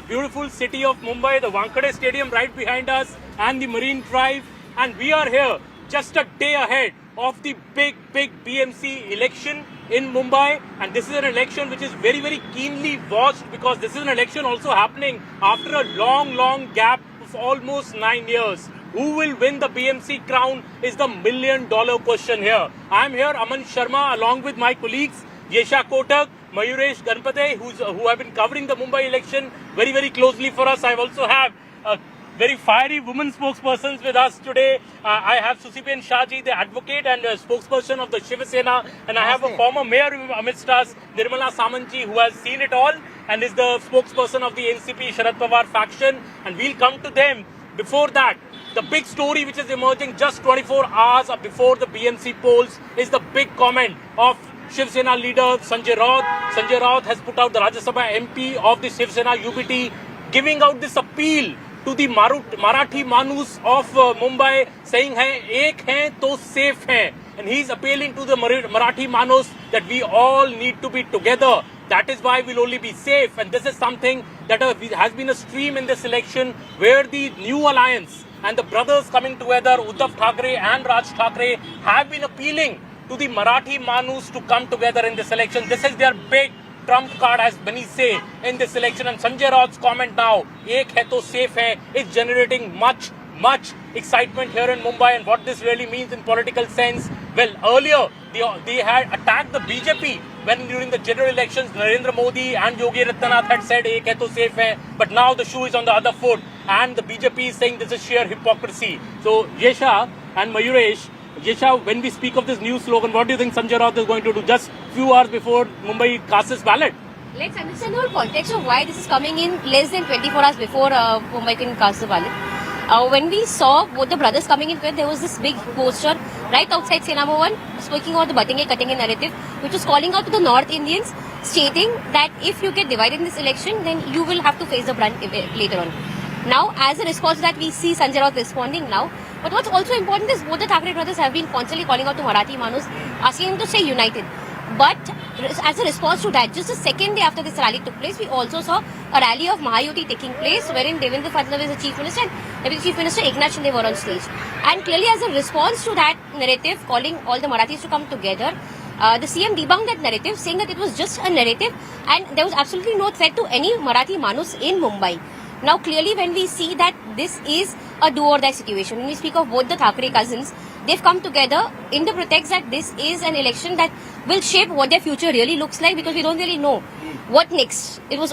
beautiful city of Mumbai, the Wankhede Stadium right behind us, and the Marine Drive. And we are here just a day ahead of the big BMC election in Mumbai. And this is an election which is very, very keenly watched, because this is an election also happening after a long gap of almost 9 years. Who will win the BMC crown is the $1 million question here. I am here, Aman Sharma, along with my colleagues, Yesha Kotak, Mayuresh Ganpate, who have been covering the Mumbai election very, very closely for us. I also have very fiery women spokespersons with us today. I have Susiben Shahji, the advocate and spokesperson of the Shiv Sena, and I have a former mayor amidst us, Nirmala Samantji, who has seen it all and is the spokesperson of the NCP Sharad Pawar faction, and we'll come to them. Before that, the big story which is emerging just 24 hours before the BMC polls is the big comment of Shiv Sena leader Sanjay Raut. Sanjay Raut has put out the Rajya Sabha MP of the Shiv Sena UBT, giving out this appeal to the Marathi Manus of Mumbai, saying hai ek hai to safe hai, and he's appealing to the Marathi Manus that we all need to be together. That is why we'll only be safe, and this is something that has been a stream in this election, where the new alliance and the brothers coming together, Uddhav Thackeray and Raj Thackeray, have been appealing to the Marathi Manus to come together in this election. This is their big trump card, as many say, in this election. And Sanjay Raut's comment now, ek hai to safe hai, is generating much excitement here in Mumbai. And what this really means in political sense, well, earlier they had attacked the BJP when during the general elections Narendra Modi and Yogi Adityanath had said ek hai to safe hai, but now the shoe is on the other foot and the BJP is saying this is sheer hypocrisy. So Yesha and Mayuresh, Yesha, when we speak of this new slogan, what do you think Sanjay Raut is going to do just few hours before Mumbai casts its ballot? Let's understand the whole context of why this is coming in less than 24 hours before Mumbai can cast the ballot. When we saw both the brothers coming in, there was this big poster right outside Sena Bhavan speaking about the Batenge Katenge narrative, which was calling out to the North Indians, stating that if you get divided in this election, then you will have to face the brunt later on. Now, as a response to that, we see Sanjay Raut responding now. But what's also important is both the Thackeray brothers have been constantly calling out to Marathi Manus, asking them to stay united. But as a response to that, just the second day after this rally took place, we also saw a rally of Mahayuti taking place, wherein Devendra Fadnavis, the Chief Minister, and Deputy Chief Minister Eknath Shinde were on stage. And clearly, as a response to that narrative, calling all the Marathis to come together, the CM debunked that narrative, saying that it was just a narrative and there was absolutely no threat to any Marathi Manus in Mumbai. Now, clearly, when we see that this is a do-or-die situation, when we speak of both the Thackeray cousins, they've come together in the pretext that this is an election that will shape what their future really looks like, because we don't really know what next. There was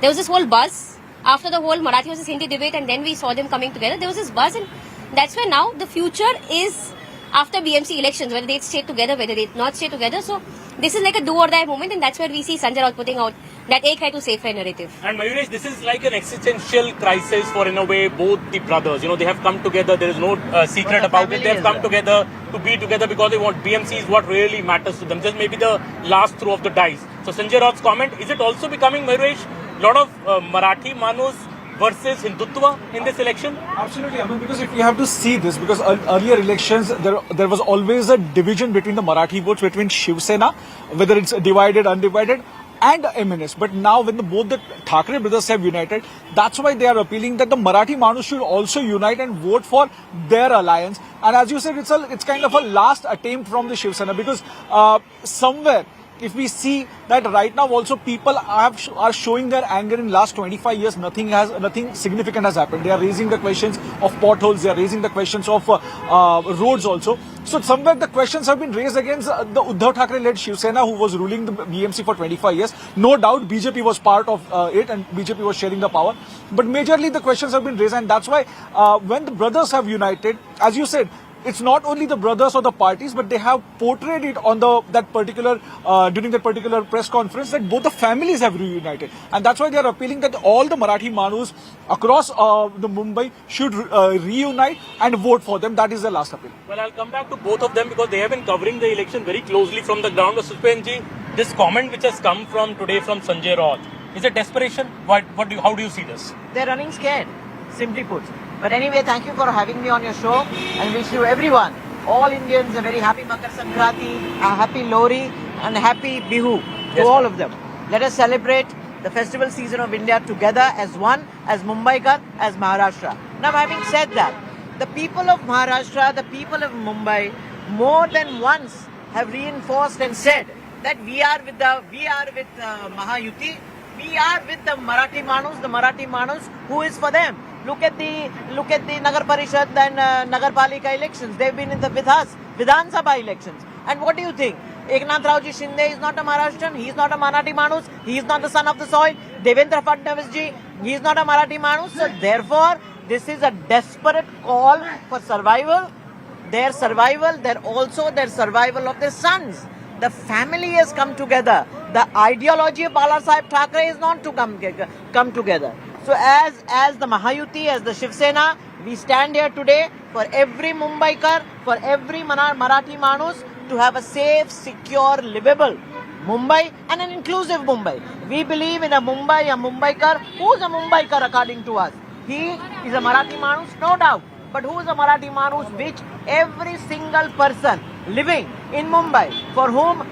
this whole buzz after the whole Marathi versus Hindi debate, and then we saw them coming together. There was this buzz, and that's where now the future is after BMC elections, whether they stay together, whether they not stay together. So this is like a do-or-die moment, and that's where we see Sanjay Raut putting out that ek hai to safe hai narrative. And Mayuresh, this is like an existential crisis for, in a way, both the brothers. You know, they have come together. There is no secret about it. They have come together to be together because they want BMC is what really matters to them. Just maybe the last throw of the dice. So Sanjay Raut's comment, is it also becoming, Mayuresh, a lot of Marathi Manus versus Hindutva in this election? Absolutely, I mean, because if you have to see this, because earlier elections, there was always a division between the Marathi votes, between Shiv Sena, whether it's divided, undivided, and MNS. But now when both the Thackeray brothers have united, that's why they are appealing that the Marathi Manus should also unite and vote for their alliance. And as you said, it's kind of a last attempt from the Shiv Sena, because somewhere, if we see that right now also people are showing their anger in last 25 years, nothing significant has happened. They are raising the questions of potholes, they are raising the questions of roads also. So somewhere the questions have been raised against the Uddhav Thackeray led Shiv Sena, who was ruling the BMC for 25 years. No doubt BJP was part of it, and BJP was sharing the power. But majorly the questions have been raised, and that's why when the brothers have united, as you said, it's not only the brothers or the parties, but they have portrayed it on during that particular press conference that both the families have reunited, and that's why they are appealing that all the Marathi Manus across the Mumbai should reunite and vote for them. That is the last appeal. Well, I'll come back to both of them because they have been covering the election very closely from the ground. Suspenji, this comment which has come from today from Sanjay Raut, is it desperation? How do you see this? They're running scared, simply put. But anyway, thank you for having me on your show, and wish you everyone, all Indians, a very happy Makar Sankranti, a happy Lohri, and a happy Bihu to all of them. Let us celebrate the festival season of India together as one, as Mumbaikar, as Maharashtra. Now, having said that, the people of Maharashtra, the people of Mumbai, more than once have reinforced and said that we are with Mahayuti, we are with the Marathi Manus who is for them. Look at the Nagar Parishad and Nagar Palika elections. They've been with us, Vidhan Sabha elections. And what do you think? Eknath Raoji Shinde is not a Maharashtrian, he is not a Marathi Manus, he is not the son of the soil. Devendra Fadnavis ji, he is not a Marathi Manus. So therefore, this is a desperate call for survival. Their survival, also their survival of their sons. The family has come together. The ideology of Bala Sahib Thackeray is not to come together. So as the Mahayuti, as the Shiv Sena, we stand here today for every Mumbaikar, for every Marathi Manus to have a safe, secure, livable Mumbai and an inclusive Mumbai. We believe in a Mumbaikar. Who is a Mumbaikar according to us? He is a Marathi Manus, no doubt. But who is a Marathi Manus which every single person living in Mumbai, for whom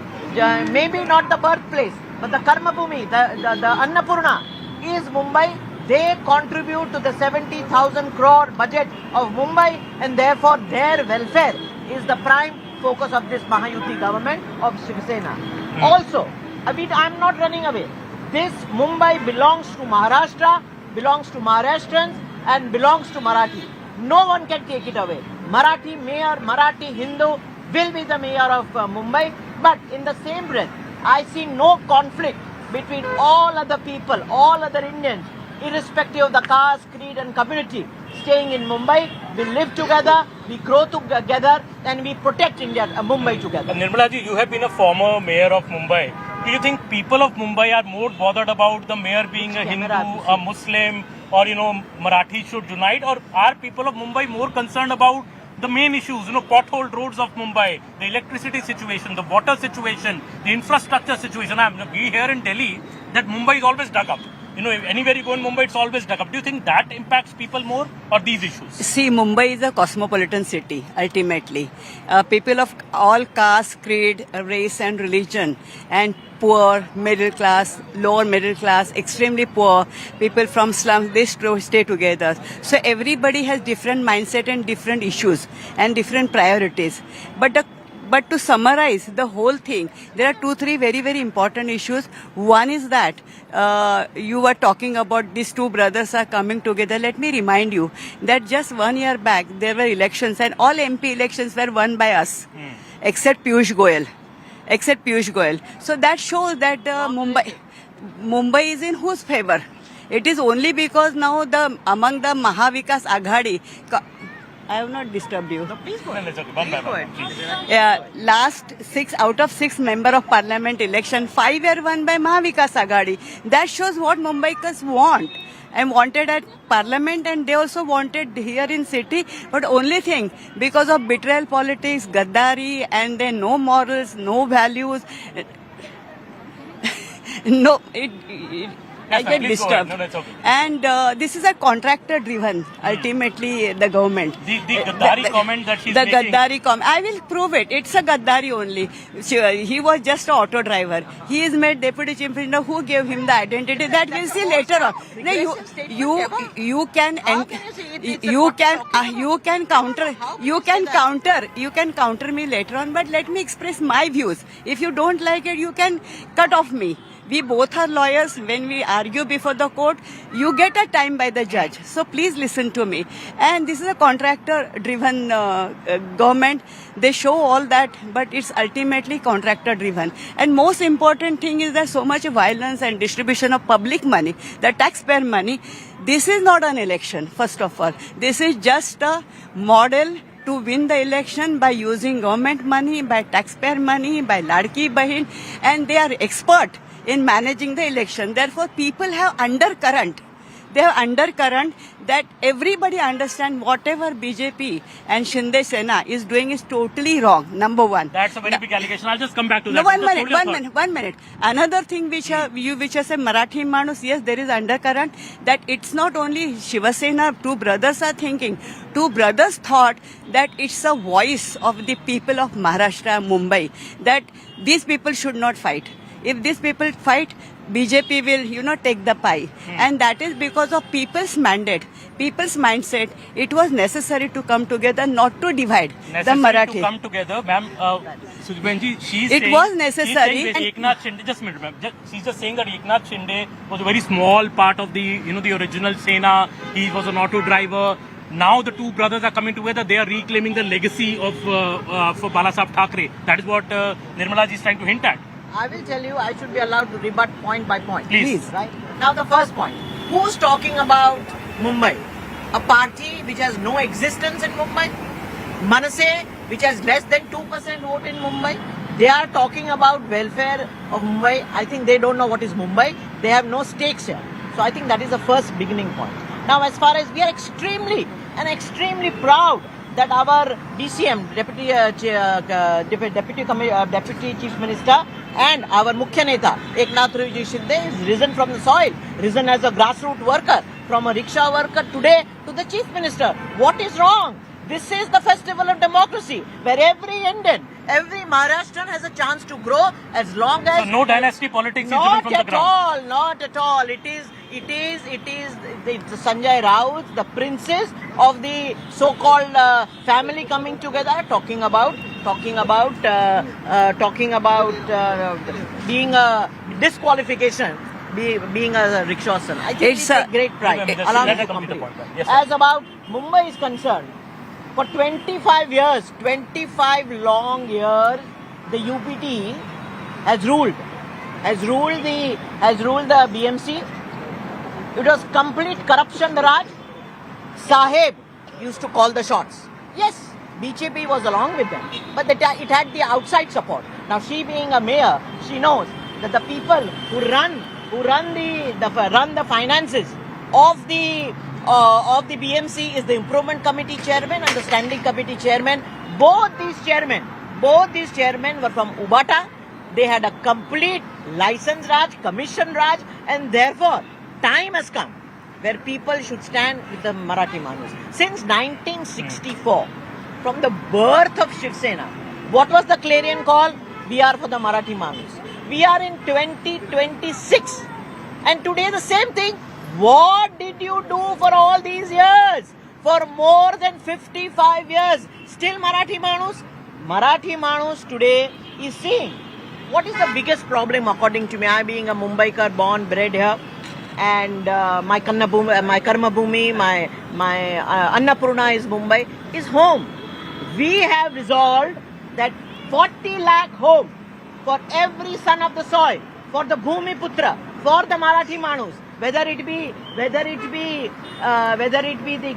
maybe not the birthplace, but the Karmabhumi, the Annapurna is Mumbai, they contribute to the 70,000 crore budget of Mumbai, and therefore their welfare is the prime focus of this Mahayuti government of Shiv Sena. Also, I'm not running away. This Mumbai belongs to Maharashtra, belongs to Maharashtrians, and belongs to Marathi. No one can take it away. Marathi mayor, Marathi Hindu will be the mayor of Mumbai. But in the same breath, I see no conflict between all other people, all other Indians, irrespective of the caste, creed and community staying in Mumbai. We live together, we grow together, and we protect India, Mumbai together. Nirmala ji, you have been a former mayor of Mumbai. Do you think people of Mumbai are more bothered about the mayor being a Hindu, a Muslim, or Marathi should unite, or are people of Mumbai more concerned about the main issues, potholed roads of Mumbai, the electricity situation, the water situation, the infrastructure situation? We here in Delhi that Mumbai is always dug up. Anywhere you go in Mumbai, it's always dug up. Do you think that impacts people more, or these issues? See, Mumbai is a cosmopolitan city, ultimately. People of all caste, creed, race and religion, and poor, middle class, lower middle class, extremely poor, people from slums, they stay together. So everybody has different mindset and different issues and different priorities. But to summarize the whole thing, there are 2-3 very, very important issues. One is that you were talking about these two brothers are coming together. Let me remind you that just 1 year back, there were elections and all MP elections were won by us, except Piyush Goyal. So that shows that Mumbai is in whose favor? It is only because now among the Mahavikas Aghadi, I have not disturbed you. No, please go ahead. Last 6 out of 6 member of parliament election, 5 were won by Mahavikas Aghadi. That shows what Mumbaikas want. And wanted at parliament, and they also wanted here in city. But only thing, because of betrayal politics, Gaddari, and then no morals, no values. I get disturbed. No, it's okay. And this is a contractor driven, ultimately, the government. The Gaddari comment that she's making. The Gaddari comment. I will prove it. It's a Gaddari only. He was just an auto driver. He is made deputy chief minister. Who gave him the identity? That we'll see later on. No, you can counter me later on, but let me express my views. If you don't like it, you can cut off me. We both are lawyers. When we argue before the court, you get a time by the judge. So please listen to me. And this is a contractor-driven government. They show all that, but it's ultimately contractor-driven. And most important thing is that so much violence and distribution of public money, the taxpayer money. This is not an election, first of all. This is just a model to win the election by using government money, by taxpayer money, by Ladki Bahin, and they are expert in managing the election. Therefore, people have undercurrent. They have undercurrent that everybody understand whatever BJP and Shinde Sena is doing is totally wrong. Number one. That's a very big allegation. I'll just come back to No, that. one minute. Another thing which has a Marathi Manus, yes, there is undercurrent that it's not only Shiva Sena, two brothers are thinking. Two brothers thought that it's a voice of the people of Maharashtra, Mumbai, that these people should not fight. If these people fight, BJP will, take the pie. And that is because of people's mandate, people's mindset. It was necessary to come together, not to divide the Marathi. To come together, ma'am. Sujbanji, she's It saying, was necessary. She's saying that Eknath Shinde, just a minute, ma'am. She's just saying that Eknath Shinde was a very small part of the, the original Sena. He was an auto driver. Now the two brothers are coming together. They are reclaiming the legacy of for Balasaheb Thackeray. That is what Nirmala ji is trying to hint at. I will tell you, I should be allowed to rebut point by point. Please. Right? Now the first point. Who's talking about Mumbai? A party which has no existence in Mumbai? Manasseh, which has less than 2% vote in Mumbai? They are talking about welfare of Mumbai. I think they don't know what is Mumbai. They have no stakes here. So I think that is the first beginning point. Now as far as we are extremely proud that our DCM, Deputy Chief Minister, and our Mukhya Neta, Eknath Shinde, is risen from the soil, risen as a grassroots worker, from a rickshaw worker today to the Chief Minister. What is wrong? This is the festival of democracy, where every Indian, every Maharashtrian has a chance to grow as long as... So no dynasty politics is driven from the ground. Not at all. It is the Sanjay Raut, the princes of the so-called family coming together, talking about being a disqualification, being a rickshaw son. I think it's a great pride. Let her complete the point. Yes, sir. As about Mumbai is concerned, for 25 years, 25 long years, the UPT has ruled the BMC. It was complete corruption, the Raj. Saheb used to call the shots. Yes, BJP was along with them, but it had the outside support. Now she being a mayor, she knows that the people who run the finances of the BMC is the improvement committee chairman and the standing committee chairman. Both these chairmen were from Ubata. They had a complete license Raj, commission Raj, and therefore time has come where people should stand with the Marathi Manus. Since 1964, from the birth of Shiv Sena, what was the clarion call? We are for the Marathi Manus. We are in 2026, and today the same thing. What did you do for all these years? For more than 55 years, still Marathi Manus? Marathi Manus today is seeing what is the biggest problem according to me. I being a Mumbaikar, born, bred here, and my Karma Bhumi, my Annapurna is Mumbai, is home. We have resolved that 40 lakh home for every son of the soil, for the Bhumi Putra, for the Marathi Manus, whether it be the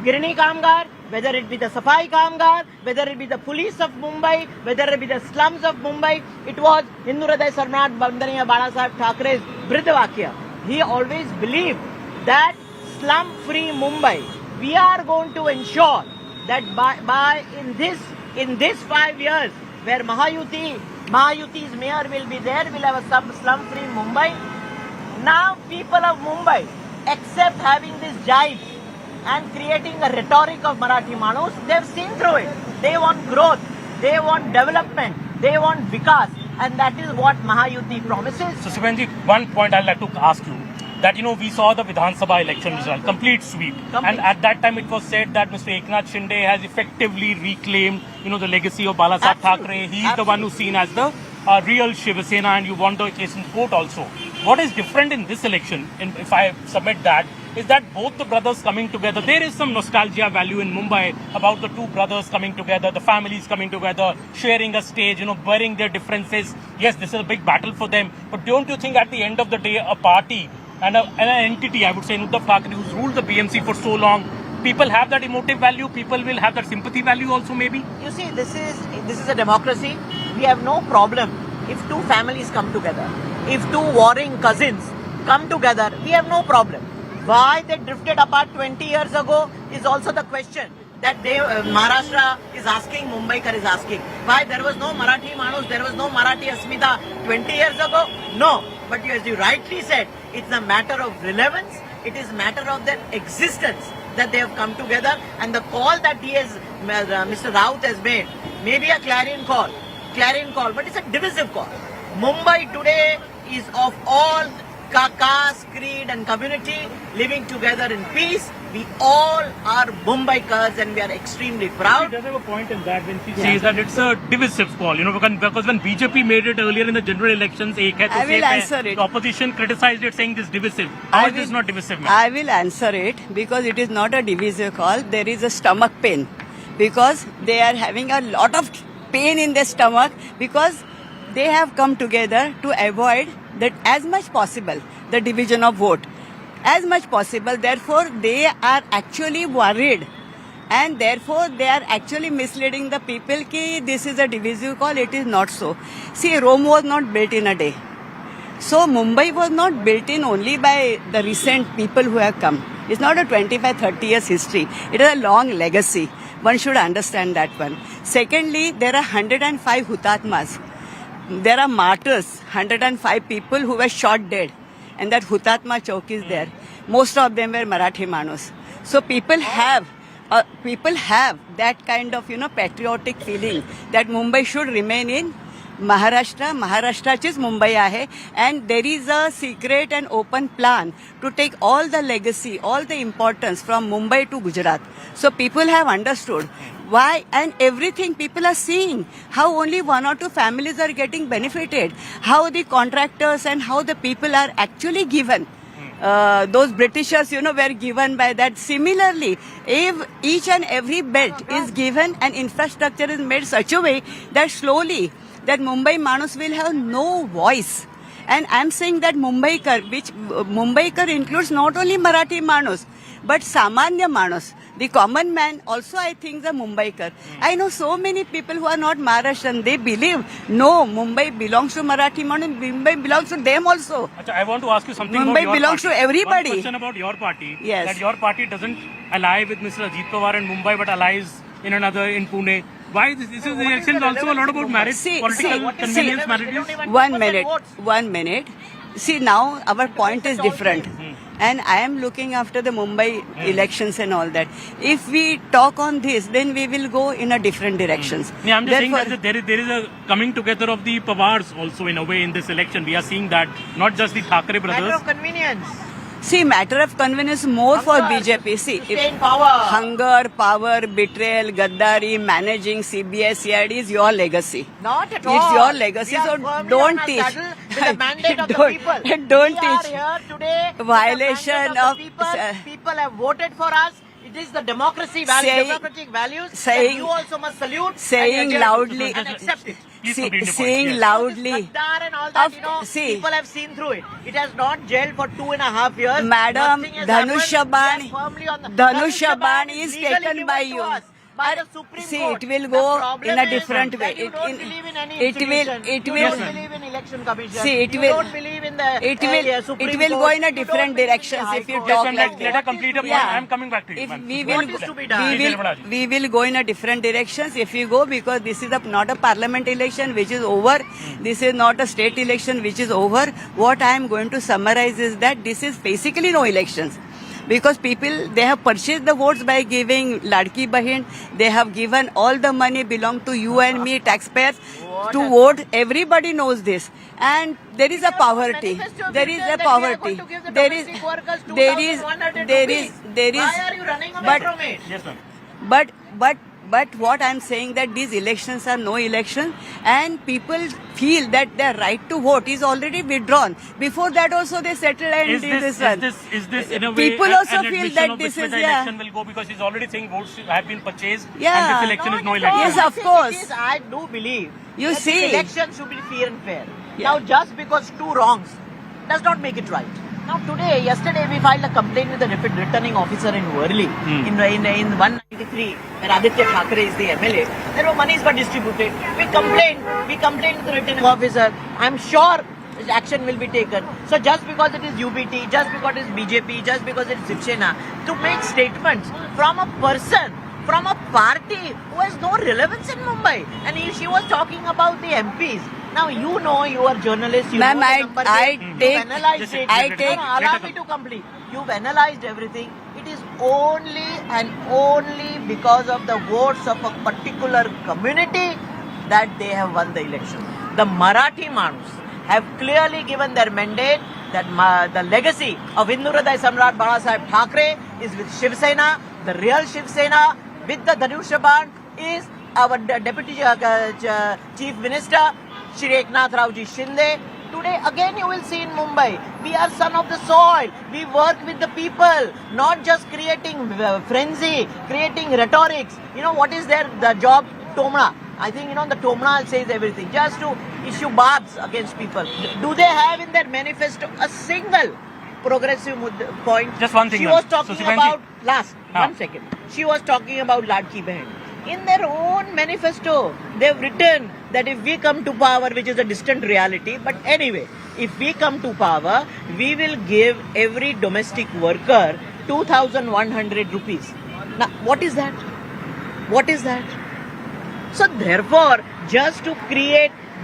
Girni Kamgar, whether it be the Safai Kamgar, whether it be the police of Mumbai, whether it be the slums of Mumbai. It was Hindu Hriday Sarnath Bandaniya Balasaheb Thackeray's Brihdavakya. He always believed that slum-free Mumbai, we are going to ensure that by in this 5 years, where Mahayuti's mayor will be there, we'll have a slum-free Mumbai. Now people of Mumbai, except having this jibe and creating a rhetoric of Marathi Manus, they've seen through it. They want growth, they want development, they want vikas, and that is what Mahayuti promises. So Shivanji, one point I'd like to ask you, that we saw the Vidhan Sabha election result, complete sweep. And at that time it was said that Mr. Eknath Shinde has effectively reclaimed, the legacy of Balasaheb Thackeray. He is the one who's seen as the real Shiv Sena, and you won the case in court also. What is different in this election, if I submit that, is that both the brothers coming together. There is some nostalgia value in Mumbai about the two brothers coming together, the families coming together, sharing a stage, burying their differences. Yes, this is a big battle for them. But don't you think at the end of the day, a party and an entity, I would say, Uddhav Thackeray, who's ruled the BMC for so long, people have that emotive value, people will have that sympathy value also maybe? You see, this is a democracy. We have no problem if two families come together. If two warring cousins come together, we have no problem. Why they drifted apart 20 years ago is also the question that Maharashtra is asking, Mumbaikar is asking. Why there was no Marathi Manus, there was no Marathi Asmita 20 years ago? No. But as you rightly said, it's a matter of relevance, it is a matter of their existence that they have come together, and the call that Mr. Raut has made may be a clarion call, but it's a divisive call. Mumbai today is of all caste, creed and community living together in peace. We all are Mumbaikars and we are extremely She proud. does have a point in that when she says that it's a divisive call, because when BJP made it earlier in the general elections, I will answer it. the opposition criticized it saying this divisive. How is this not divisive, ma'am? I will answer it because it is not a divisive call. There is a stomach pain because they are having a lot of pain in their stomach because they have come together to avoid that as much possible the division of vote as much possible. Therefore, they are actually worried and therefore they are actually misleading the people ki this is a divisive call. It is not so. See, Rome was not built in a day. So Mumbai was not built in only by the recent people who have come. It's not a 25-30 years history. It is a long legacy. One should understand that one. Secondly, there are 105 Hutatmas. There are martyrs, 105 people who were shot dead. And that Hutatma Chowk is there. Most of them were Marathi Manus. So people have that kind of, patriotic feeling that Mumbai should remain in Maharashtra. Maharashtra's Mumbai aahe, and there is a secret and open plan to take all the legacy, all the importance from Mumbai to Gujarat. So people have understood why, and everything people are seeing how only 1 or 2 families are getting benefited, how the contractors and how the people are actually given. Those Britishers, were given by that. Similarly, if each and every belt is given and infrastructure is made such a way that slowly that Mumbai Manus will have no voice. And I'm saying that Mumbaikar, which Mumbaikar includes not only Marathi Manus, but Samanya Manus. The common man also, I think, the Mumbaikar. I know so many people who are not Maharashtrian. They believe, no, Mumbai belongs to Marathi Manus. Mumbai belongs to them also. Achha, I want to ask you something Mumbai about your belongs party. to everybody. One question about your party. Yes. That your party doesn't ally with Mr. Ajit Pawar in Mumbai, but allies in another in Pune. Why this is the election is also a lot about marriage, political convenience marriages? 1 minute. See, now our point is different. And I am looking after the Mumbai elections and all that. If we talk on this, then we will go in a different directions. Yeah, I'm just saying that there is a coming together of the Pawars also in a way in this election. We are seeing that, not just the Thackeray brothers. Matter of convenience. See, matter of convenience more for BJP. See, Sustain power. Hunger, power, betrayal, Gaddari, managing CBI, CID is your legacy. Not at all. It's your legacy, We are so firmly don't on our teach. saddle with the mandate of the Don't- people. don't we teach. are here today. with Violation the mandate of- the people. People have voted for us. It is the democracy values, Saying- democratic values. saying- that you also must salute. saying and loudly- and accept it. Please complete your point, saying yes. loudly. Gaddar and all that, Of- see. people have seen through it. It has not jailed for 2.5 years. Madam, Nothing has Dhanush happened. We are Shaban- firmly on the- Dhanush Shaban is legally taken given by to you. us by the Supreme See, Court. it will The go problem in a is different that way. You don't believe in any institution. It You will. don't believe in election commission. See, it you will- don't believe in the Supreme It will Court. go in a You different don't believe in the directions High if you Court. talk Yes, like let that. her complete her point. Yeah. I'm coming back to you. If ma'am. we What will, is to be done? we will go in a different directions if we go, because this is not a parliament election which is over. This is not a state election which is over. What I am going to summarize is that this is basically no elections. Because people, they have purchased the votes by giving Ladki Bahin. They have given all the money belong to you and me, taxpayers, to vote. Everybody knows this. And there is a poverty. There is a poverty. There is, Why are you running away from it? Yes, ma'am. But what I'm saying that these elections are no election, and people feel that their right to vote is already withdrawn. Before that also they settled and Is did this, this one. is this in a way People an also feel admission that of this which is, way the yeah. election will go, because he's already saying votes have been purchased Yeah. and this election is no Not at all. election. Yes, of I think course. it is, I do believe You that see. elections should be fair and fair. Yeah. Now, just because 2 wrongs does not make it right. Now, yesterday we filed a complaint with the returning officer in Worli in 193, where Aditya Thackeray is the MLA. There were monies were distributed. We complained with the returning officer. I'm sure action will be taken. So just because it is UBT, just because it is BJP, just because it is Shiv Sena, to make statements from a person, from a party who has no relevance in Mumbai. And she was talking about the MPs. Now you are journalists. You Ma'am, know the I number take- You've analyzed it. I take- No, allow me to complete. You've analyzed everything. It is only and only because of the votes of a particular community that they have won the election. The Marathi Manus have clearly given their mandate that the legacy of Hindu Hriday Samrat Bala Thackeray is with Shiv Sena. The real Shiv Sena with the Dhanushyaban is our Deputy Chief Minister Shri Eknath Raoji Shinde. Today again you will see in Mumbai, we are son of the soil. We work with the people, not just creating frenzy, creating rhetorics. You know what is the job? Tomra. I think the Tomra says everything. Just to issue barbs against people. Do they have in their manifesto a single progressive point? Just one thing. She was talking So, Sivanji, about, one second. She was talking about Ladki Behan. In their own manifesto, they've written that if we come to power, which is a distant reality, but anyway, if we come to power, we will give every domestic worker 2,100 rupees. Now, what is that? What is that? So therefore, just to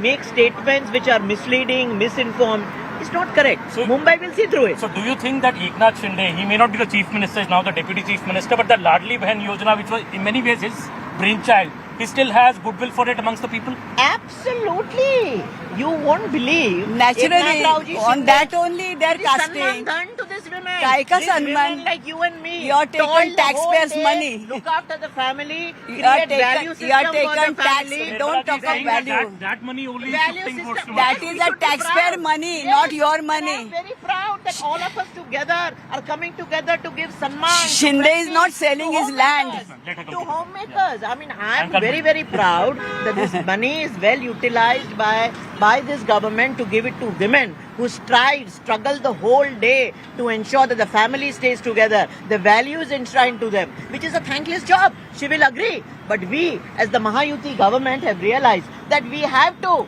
make statements which are misleading, misinformed, is not correct. So, Mumbai will see through it. So do you think that Eknath Shinde, he may not be the Chief Minister, is now the Deputy Chief Minister, but the Ladli Behan Yojana, which was in many ways his brainchild, he still has goodwill for it amongst the people? Absolutely. You won't believe. Naturally, Eknath Raoji on Shinde, that only they are it is Sanman casting. done to this women. Kai ka These Sanman? women like you and me. You are taking toil the taxpayers' whole day, money. Look after the family. You are Create value taken, you are system for taken the tax. family. Don't talk of Saying that value. That money only is Value shifting towards system. That We is a should be taxpayer proud. money, Yes. not your And money. I'm very proud that all of us together are coming together to give Sanman. Shinde to is not prestige selling to his land. homemakers, Let her To complete. homemakers. I mean, I'm complete. very, very proud that this money is well utilized by this government to give it to women who struggle the whole day to ensure that the family stays together, the values enshrined to them, which is a thankless job. She will agree. But we, as the Mahayuti government, have realized that we have to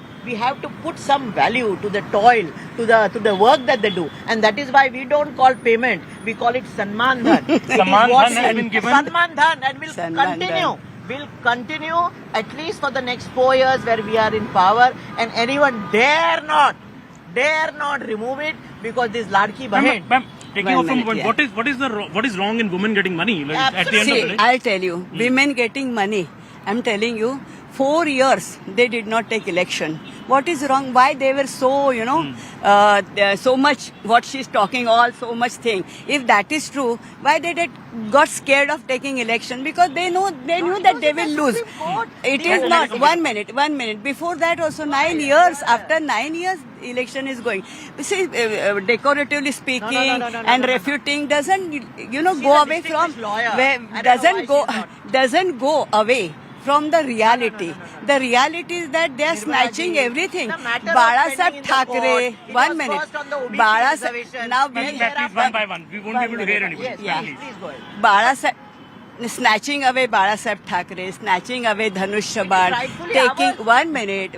put some value to the toil, to the work that they do, and that is why we don't call payment, we call it Sanman Dhan. It is Samman what Dhan has is- been given. Sanman Dhan, and will Sanman continue. Dhan. Will continue at least for the next 4 years where we are in power, and anyone dare not remove it because this Ladki Bahen. Ma'am, taking One off from minute, yeah. what is wrong in women getting money? Like, at the end of See, the day? I'll tell you, women getting money. I'm telling you, 4 years they did not take election. What is wrong? Why they were so, so much what she's talking, all so much thing. If that is true, why they got scared of taking election? Because they knew that they will lose. It is not. 1 minute. Before that also 9 years. After 9 years, election is going. See, decoratively speaking and refuting doesn't, go away from. Doesn't go away from the reality. The reality is that they are snatching everything. Bala Saheb Thackeray, 1 minute. Bala Saheb, now we Please, one by one. We won't be able to hear anybody. Yeah. Please. Please go ahead. Bala Saheb, snatching away Bala Saheb Thackeray, snatching away Dhanushyaban, rightfully taking ours. 1 minute.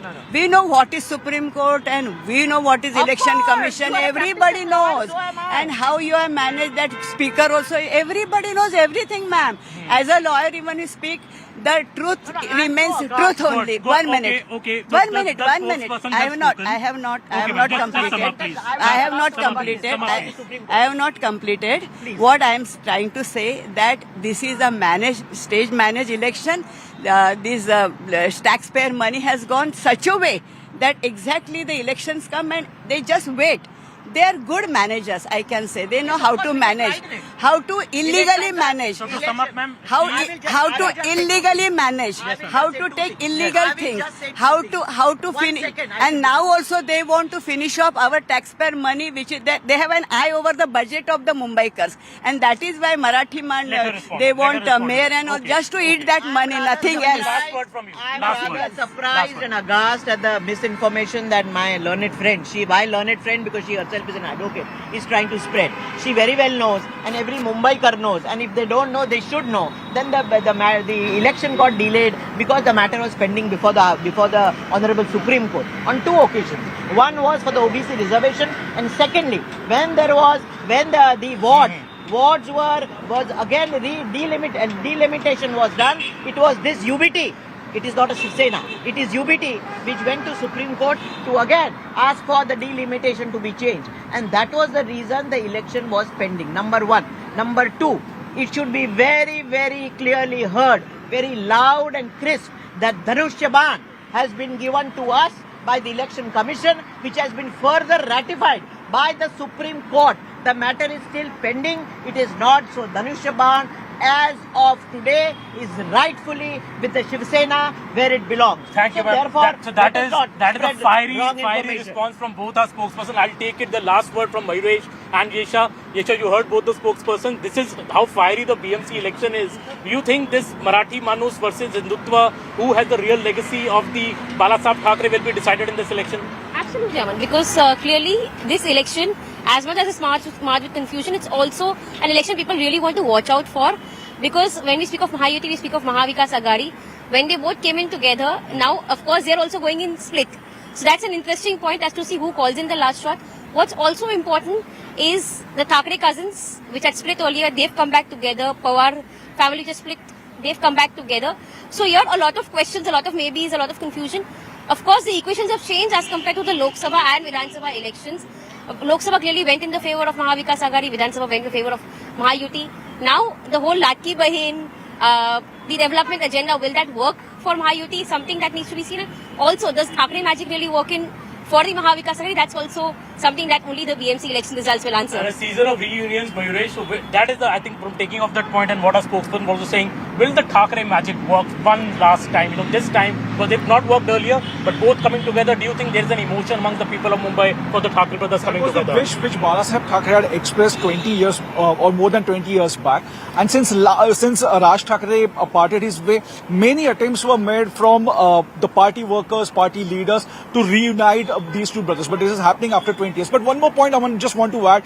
No. We know what is Supreme Court and we know what is Of Election course, Commission. you are a Everybody practicing lawyer, knows. so am I. And how you have managed that speaker also. Everybody knows everything, ma'am. As a lawyer, even you speak, the truth remains truth only. Good. 1 minute. Okay. 1 minute. The 1 minute. spokesperson I has have not spoken. Okay, just sum completed. up, please. I have not Sum up, completed. sum up, I please. have not completed. What I am trying to say that this is a stage managed election. This taxpayer money has gone such a way that exactly the elections come and they just wait. They are good managers, I can say. They know how to manage, how to illegally manage. So to sum up, ma'am, How I will just illegally manage, how to take illegal things, how to finish, and now also they want to finish off our taxpayer money, which is that they have an eye over the budget of the Mumbaikars, and that is why Marathi man Let her respond. they Let want her respond. mayor and all Okay. just to eat that money, nothing else. Last word from you. I'm Last rather word. surprised and aghast at the misinformation that my learned friend, why learned friend? Because she herself is an advocate, is trying to spread. She very well knows, and every Mumbaikar knows, and if they don't know, they should know. Then the election got delayed because the matter was pending before the Honorable Supreme Court on 2 occasions. One was for the OBC reservation, and secondly, when the wards was again delimitation was done. It was this UBT. It is not a Shiv Sena. It is UBT which went to Supreme Court to again ask for the delimitation to be changed. And that was the reason the election was pending. Number 1. Number 2, it should be very, very clearly heard, very loud and crisp that Dhanushyaban has been given to us by the Election Commission, which has been further ratified by the Supreme Court. The matter is still pending. It is not. So Dhanusha Ban, as of today, is rightfully with the Shiv Sena where it belongs. Thank you, So ma'am. therefore, That let is us not a spread fiery wrong information. response from both our spokespersons. I'll take it the last word from Mayuresh and Yesha. Yesha, you heard both the spokespersons. This is how fiery the BMC election is. Do you think this Marathi Manus versus Hindutva, who has the real legacy of the Balasaheb Thackeray, will be decided in this election? Absolutely, Aman, because clearly this election, as much as it's marked with confusion, it's also an election people really want to watch out for. Because when we speak of Mahayuti, we speak of Mahavikas Aghadi. When they both came in together, now of course they're also going in split. So that's an interesting point as to see who calls in the last shot. What's also important is the Thackeray cousins, which had split earlier, they've come back together. Pawar family just split, they've come back together. So here a lot of questions, a lot of maybes, a lot of confusion. Of course, the equations have changed as compared to the Lok Sabha and Vidhan Sabha elections. Lok Sabha clearly went in the favor of Mahavikas Aghadi, Vidhan Sabha went in favor of Mahayuti. Now, the whole Latki Bahin, the development agenda, will that work for Mahayuti? Something that needs to be seen. Also, does Thackeray magic really work in for the Mahavikas Aghadi? That's also something that only the BMC election results will answer. And a season of reunions, Mayuresh, so that is I think, from taking off that point and what our spokesperson was also saying, will the Thackeray magic work one last time? This time, because they've not worked earlier, but both coming together, do you think there is an emotion amongst the people of Mumbai for the Thackeray brothers coming together? The wish which Balasaheb Thackeray had expressed 20 years or more than 20 years back. And since Raj Thackeray parted his way, many attempts were made from the party workers, party leaders to reunite these two brothers. But this is happening after 20 years. But one more point I just want to add.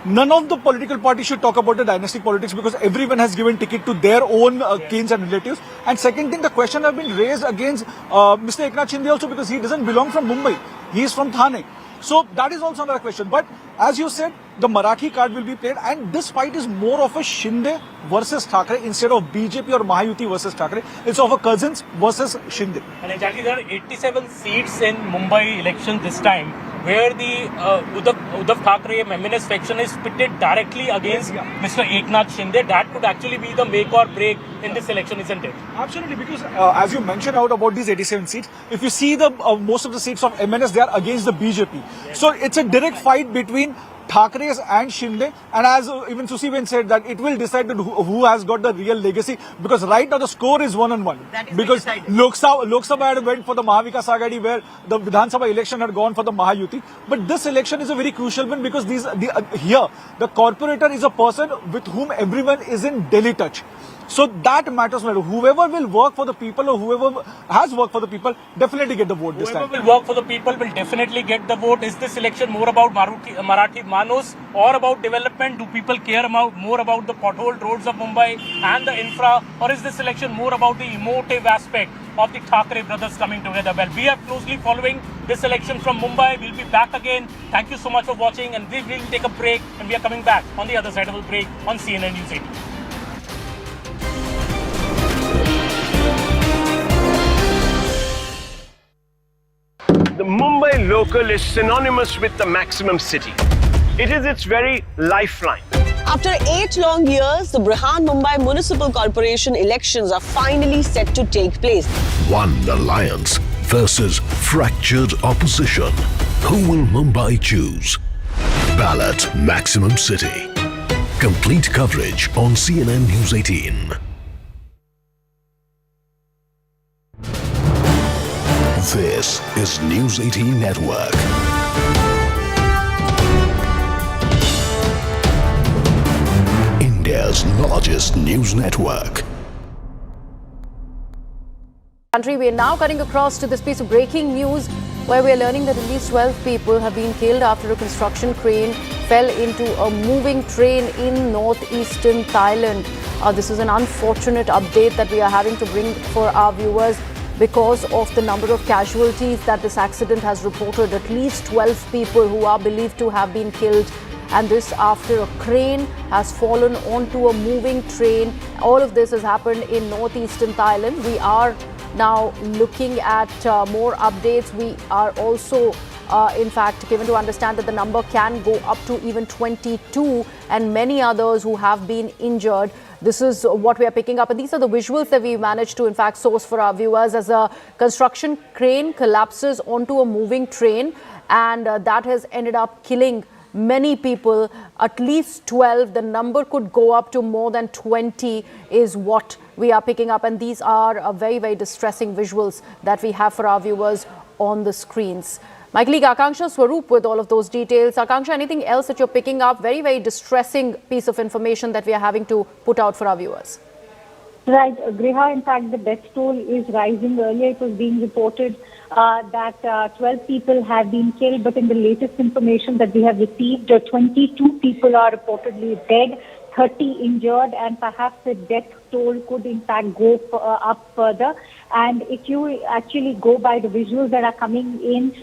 None of the political parties should talk about the dynastic politics because everyone has given ticket to their own kins and relatives. And second thing, the question has been raised against Mr. Eknath Shinde also because he doesn't belong from Mumbai. He is from Thane. So that is also another question. But as you said, the Marathi card will be played and this fight is more of a Shinde versus Thackeray instead of BJP or Mahayuti versus Thackeray. It's of a cousins versus Shinde. And exactly, there are 87 seats in Mumbai election this time, where the Uddhav Thackeray MNS faction is pitted directly against Mr. Eknath Shinde. That could actually be the make or break in this election, isn't it? Absolutely, because as you mentioned out about these 87 seats, if you see the most of the seats of MNS, they are against the BJP. Yes. So it's a direct fight between Thackeray's and Shinde, and as even Susiben said that it will decide who has got the real legacy, because right now the score is 1-1. Because Lok Sabha had went for the Mahavikas Aghadi, where the Vidhan Sabha election had gone for the Mahayuti. But this election is a very crucial one because here the corporator is a person with whom everyone is in daily touch. So that matters. Whoever will work for the people or whoever has worked for the people definitely get the vote this time. Whoever will work for the people will definitely get the vote. Is this election more about Marathi Manus or about development? Do people care more about the potholed roads of Mumbai and the infra? Or is this election more about the emotive aspect of the Thackeray brothers coming together? Well, we are closely following this election from Mumbai. We'll be back again. Thank you so much for watching, and we will take a break and we are coming back on the other side of the break on CNN News 18. The Mumbai local is synonymous with the maximum city. It is its very lifeline. After 8 long years, the Brihanmumbai Municipal Corporation elections are finally set to take place. One alliance versus fractured opposition. Who will Mumbai choose? Ballot Maximum City. Complete coverage on CNN News 18. This is News 18 Network. India's largest news network. Country, we are now cutting across to this piece of breaking news where we are learning that at least 12 people have been killed after a construction crane fell into a moving train in northeastern Thailand. This is an unfortunate update that we are having to bring for our viewers because of the number of casualties that this accident has reported. At least 12 people who are believed to have been killed, and this after a crane has fallen onto a moving train. All of this has happened in northeastern Thailand. We are now looking at more updates. We are also in fact, given to understand that the number can go up to even 22, and many others who have been injured. This is what we are picking up, and these are the visuals that we managed to, in fact, source for our viewers as a construction crane collapses onto a moving train, and that has ended up killing many people, at least 12. The number could go up to more than 20 is what we are picking up, and these are very, very distressing visuals that we have for our viewers on the screens. My colleague Akanksha Swaroop with all of those details. Akanksha, anything else that you're picking up? Very, very distressing piece of information that we are having to put out for our viewers. Right, Griha, in fact, the death toll is rising. Earlier it was being reported that 12 people have been killed, but in the latest information that we have received, 22 people are reportedly dead, 30 injured, and perhaps the death toll could in fact go up further. And if you actually go by the visuals that are coming in,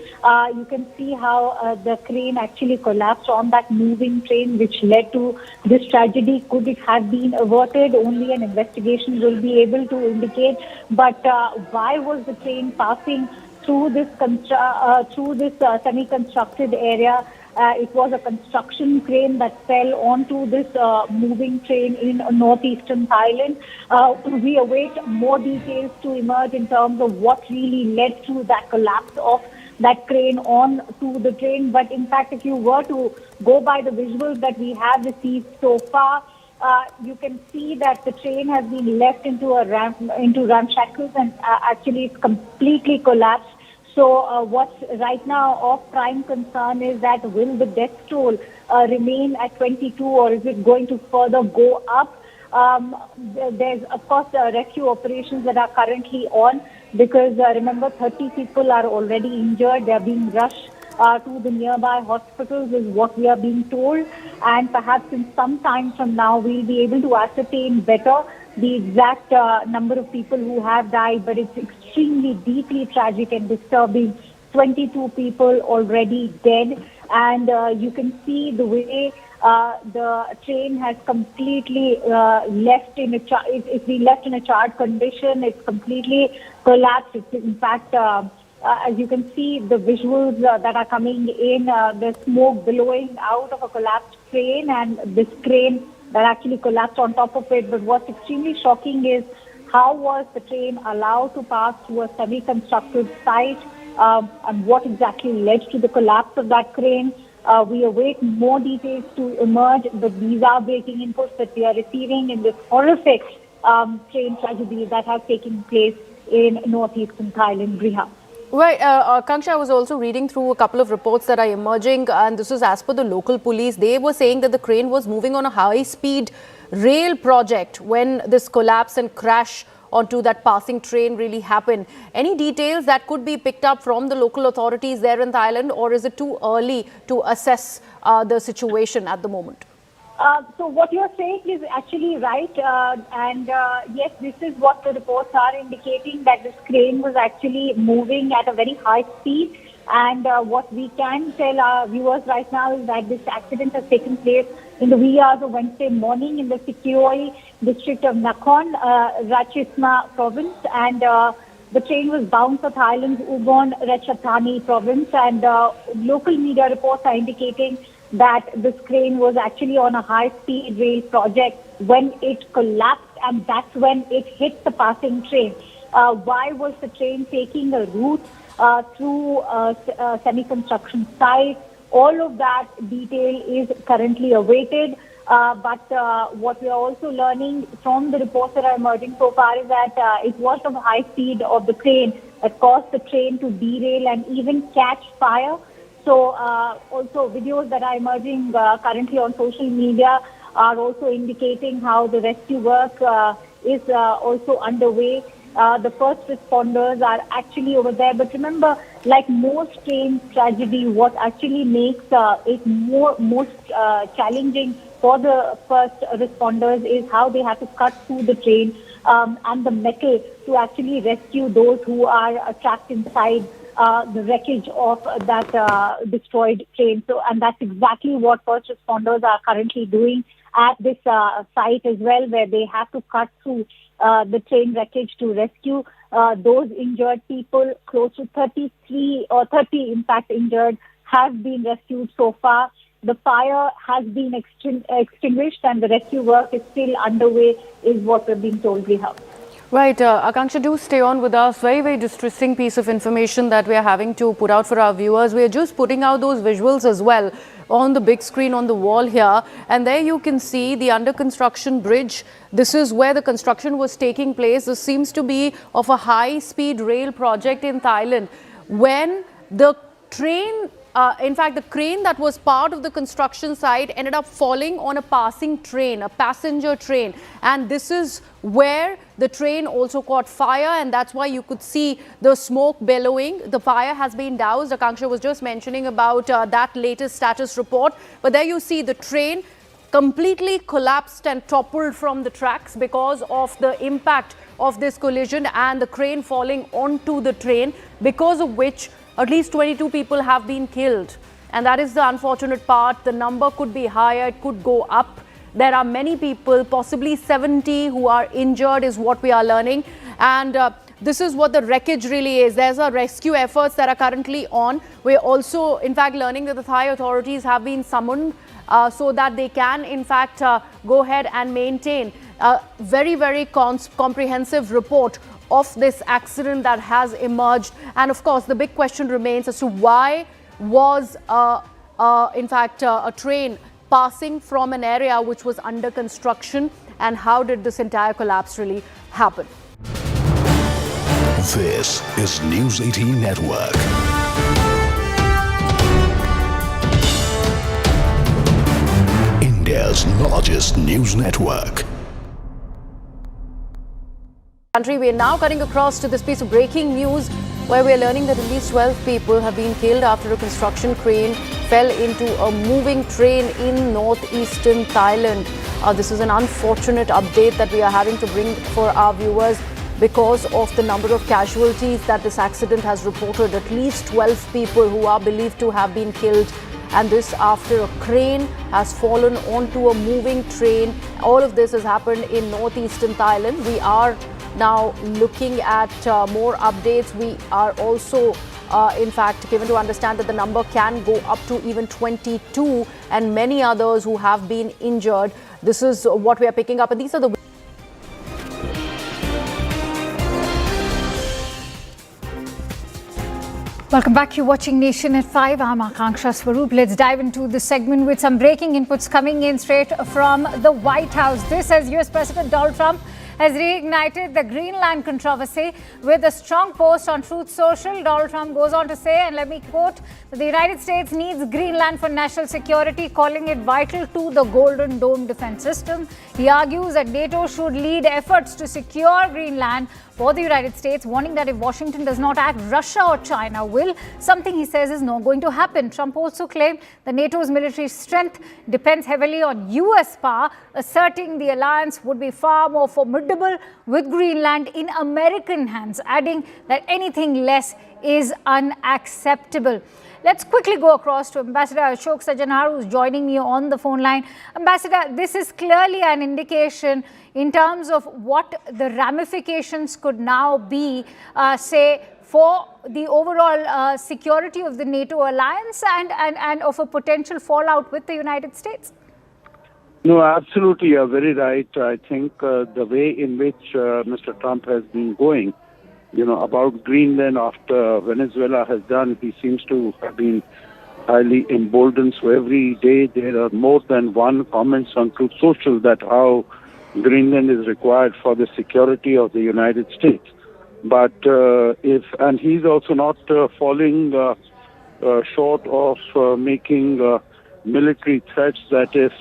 you can see how the crane actually collapsed on that moving train, which led to this tragedy. Could it have been averted? Only an investigation will be able to indicate. But why was the train passing through this semi-constructed area? It was a construction crane that fell onto this moving train in northeastern Thailand. We await more details to emerge in terms of what really led to that collapse of that crane onto the train. But in fact, if you were to go by the visuals that we have received so far, you can see that the train has been left into ramshackles, and actually it's completely collapsed. So what's right now of prime concern is that will the death toll remain at 22, or is it going to further go up? There's, of course, rescue operations that are currently on, because remember, 30 people are already injured. They are being rushed to the nearby hospitals is what we are being told. And perhaps in some time from now, we'll be able to ascertain better the exact number of people who have died, but it's extremely deeply tragic and disturbing. 22 people already dead, and you can see the way the train has completely left in it's been left in a charred condition. It's completely collapsed. It's in fact, as you can see, the visuals that are coming in, the smoke billowing out of a collapsed train, and this crane that actually collapsed on top of it. But what's extremely shocking is how was the train allowed to pass through a semi-constructed site, and what exactly led to the collapse of that crane. We await more details to emerge, but these are breaking inputs that we are receiving in this horrific train tragedy that has taken place in northeastern Thailand, Briha. Right, Akanksha, I was also reading through a couple of reports that are emerging, and this is as per the local police. They were saying that the crane was moving on a high-speed rail project when this collapse and crash onto that passing train really happened. Any details that could be picked up from the local authorities there in Thailand, or is it too early to assess the situation at the moment? So what you're saying is actually right, and yes, this is what the reports are indicating, that this crane was actually moving at a very high speed. And what we can tell our viewers right now is that this accident has taken place in the wee hours of Wednesday morning in the Sikioi district of Nakhon Ratchasima province, and the train was bound for Thailand's Ubon Ratchathani province, and local media reports are indicating that this crane was actually on a high-speed rail project when it collapsed, and that's when it hit the passing train. Why was the train taking a route through a semi-construction site? All of that detail is currently awaited. But what we are also learning from the reports that are emerging so far is that it was the high speed of the crane that caused the train to derail and even catch fire. So also videos that are emerging currently on social media are also indicating how the rescue work is also underway. The first responders are actually over there. But remember, like most train tragedy, what actually makes it most challenging for the first responders is how they have to cut through the train and the metal to actually rescue those who are trapped inside the wreckage of that destroyed train. So, and that's exactly what first responders are currently doing at this site as well, where they have to cut through the train wreckage to rescue those injured people, close to 33 or 30 in fact injured, have been rescued so far. The fire has been extinguished and the rescue work is still underway, is what we're being told, Briha. Right, Akanksha, do stay on with us. Very, very distressing piece of information that we are having to put out for our viewers. We are just putting out those visuals as well on the big screen on the wall here. And there you can see the under construction bridge. This is where the construction was taking place. This seems to be of a high-speed rail project in Thailand. When the train... in fact, the crane that was part of the construction site ended up falling on a passing train, a passenger train. And this is where the train also caught fire, and that's why you could see the smoke bellowing. The fire has been doused. Akanksha was just mentioning about that latest status report. But there you see the train completely collapsed and toppled from the tracks because of the impact of this collision and the crane falling onto the train, because of which at least 22 people have been killed. And that is the unfortunate part. The number could be higher, it could go up. There are many people, possibly 70, who are injured is what we are learning. And this is what the wreckage really is. There's a rescue efforts that are currently on. We're also, in fact, learning that the Thai authorities have been summoned so that they can, in fact, go ahead and maintain a very, very comprehensive report of this accident that has emerged. And of course, the big question remains as to why was, in fact, a train passing from an area which was under construction, and how did this entire collapse really happen? This is News 18 Network. India's largest news network. We are now cutting across to this piece of breaking news where we are learning that at least 12 people have been killed after a construction crane fell into a moving train in northeastern Thailand. This is an unfortunate update that we are having to bring for our viewers because of the number of casualties that this accident has reported. At least 12 people who are believed to have been killed, and this after a crane has fallen onto a moving train. All of this has happened in northeastern Thailand. We are now looking at more updates. We are also, in fact, given to understand that the number can go up to even 22, and many others who have been injured. This is what we are picking up, and these are the... Welcome back. You're watching Nation at 5. I'm Akanksha Swaroop. Let's dive into this segment with some breaking inputs coming in straight from the White House. This as US President Donald Trump has reignited the Greenland controversy with a strong post on Truth Social. Donald Trump goes on to say, and let me quote, that the United States needs Greenland for national security, calling it vital to the Golden Dome defense system. He argues that NATO should lead efforts to secure Greenland for the United States, warning that if Washington does not act, Russia or China will, something he says is not going to happen. Trump also claimed that NATO's military strength depends heavily on US power, asserting the alliance would be far more formidable with Greenland in American hands, adding that anything less is unacceptable. Let's quickly go across to Ambassador Ashok Sajanar, who's joining me on the phone line. Ambassador, this is clearly an indication in terms of what the ramifications could now be, say, for the overall security of the NATO alliance and of a potential fallout with the United States. No, absolutely. You're very right. I think the way in which Mr. Trump has been going, about Greenland after Venezuela has done, he seems to have been highly emboldened. So every day there are more than one comments on Truth Social that how Greenland is required for the security of the United States. But and he's also not falling short of making military threats that if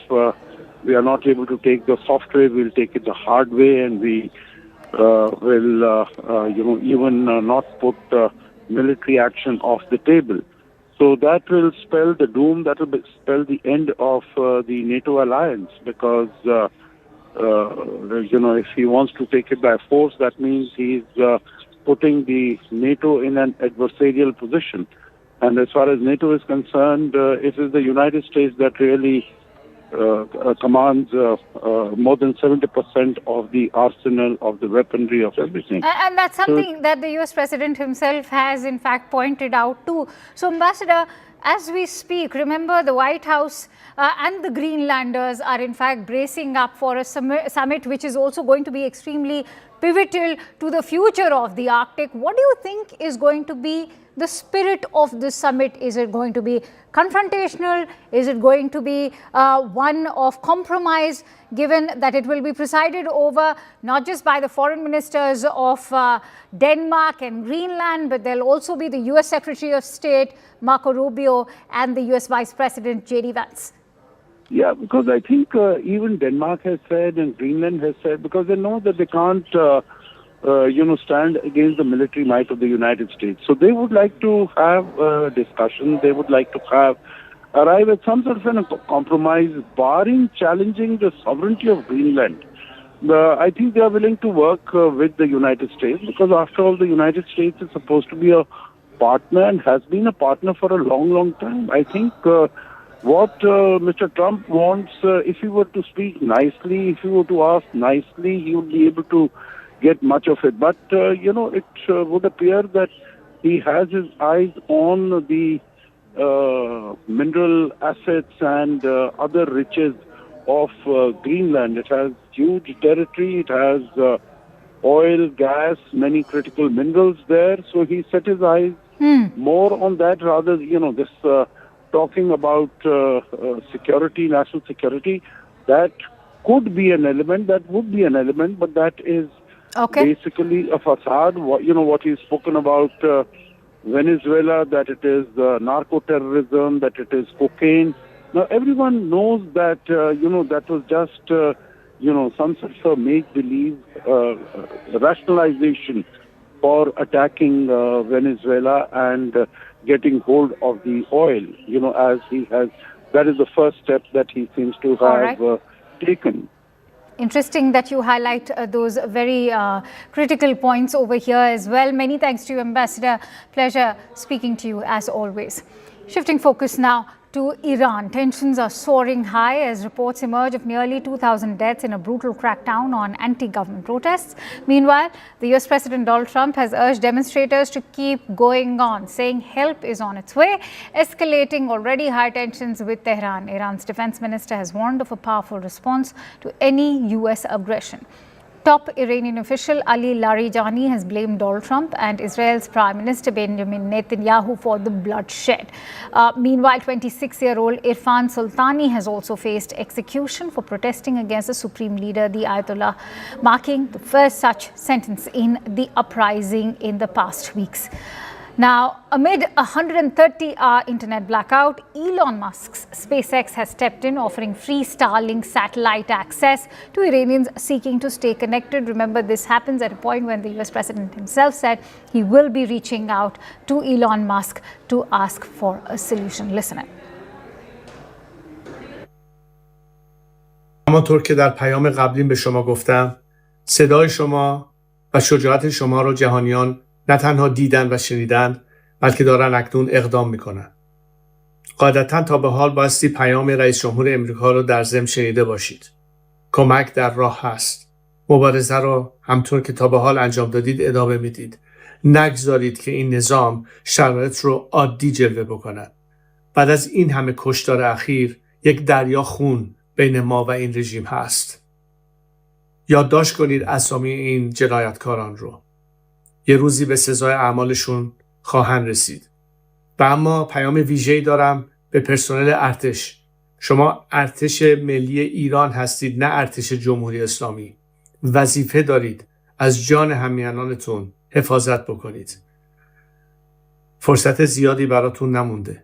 we are not able to take the soft way, we'll take it the hard way, and we will, even not put military action off the table. So that will spell the doom, that will spell the end of the NATO alliance, because, if he wants to take it by force, that means he's putting the NATO in an adversarial position. And as far as NATO is concerned, it is the United States that really commands more than 70% of the arsenal, of the weaponry, of everything. And that's something that the US President himself has in fact pointed out too. So Ambassador, as we speak, remember the White House and the Greenlanders are in fact bracing up for a summit which is also going to be extremely pivotal to the future of the Arctic. What do you think is going to be the spirit of this summit? Is it going to be confrontational? Is it going to be one of compromise, given that it will be presided over not just by the foreign ministers of Denmark and Greenland, but there'll also be the US Secretary of State, Marco Rubio, and the US Vice President, J.D. Vance? Yeah, because I think even Denmark has said and Greenland has said, because they know that they can't, stand against the military might of the United States. So they would like to have a discussion. They would like to arrive at some sort of a compromise, barring challenging the sovereignty of Greenland. I think they are willing to work with the United States, because after all, the United States is supposed to be a partner and has been a partner for a long, long time. I think what Mr. Trump wants, if he were to speak nicely, if he were to ask nicely, he would be able to get much of it. But, it would appear that he has his eyes on the mineral assets and other riches of Greenland. It has huge territory. It has oil, gas, many critical minerals there. So he set his eyes more on that rather, this talking about security, national security, that could be an element, that would be an element, but that is basically a facade. What he's spoken about Venezuela, that it is narco-terrorism, that it is cocaine. Now, everyone knows that, that was just, some sort of make-believe rationalization for attacking Venezuela and getting hold of the oil, as he has. That is the first step that he seems to have taken. Interesting that you highlight those very critical points over here as well. Many thanks to you, Ambassador. Pleasure speaking to you as always. Shifting focus now to Iran. Tensions are soaring high as reports emerge of nearly 2,000 deaths in a brutal crackdown on anti-government protests. Meanwhile, the US President Donald Trump has urged demonstrators to keep going on, saying help is on its way, escalating already high tensions with Tehran. Iran's defense minister has warned of a powerful response to any US aggression. Top Iranian official Ali Larijani has blamed Donald Trump and Israel's Prime Minister Benjamin Netanyahu for the bloodshed. Meanwhile, 26-year-old Irfan Sultani has also faced execution for protesting against the supreme leader, the Ayatollah, marking the first such sentence in the uprising in the past weeks. Now, amid a 130-hour internet blackout, Elon Musk's SpaceX has stepped in, offering free Starlink satellite access to Iranians seeking to stay connected. Remember, this happens at a point when the US President himself said he will be reaching out to Elon Musk to ask for a solution. Listen in. همانطور که در پیام قبلیم به شما گفتم، صدای شما و شجاعت شما را جهانیان نه تنها دیدن و شنیدن، بلکه دارن اکنون اقدام میکنن. قاعدتاً تا به حال بایستی پیام رئیس جمهور امریکا رو در ضمن شنیده باشید. کمک در راه هست. مبارزه رو همطور که تا به حال انجام دادید ادامه میدید. نگذارید که این نظام شرایط رو عادی جلوه بکنن. بعد از این همه کشتار اخیر، یک دریا خون بین ما و این رژیم هست. یادداشت کنید اسامی این جنایتکاران رو. یه روزی به سزای اعمالشون خواهند رسید. و اما پیام ویژه‌ای دارم به پرسنل ارتش. شما ارتش ملی ایران هستید، نه ارتش جمهوری اسلامی. وظیفه دارید از جان همیهنانتون حفاظت بکنید. فرصت زیادی براتون نمونده.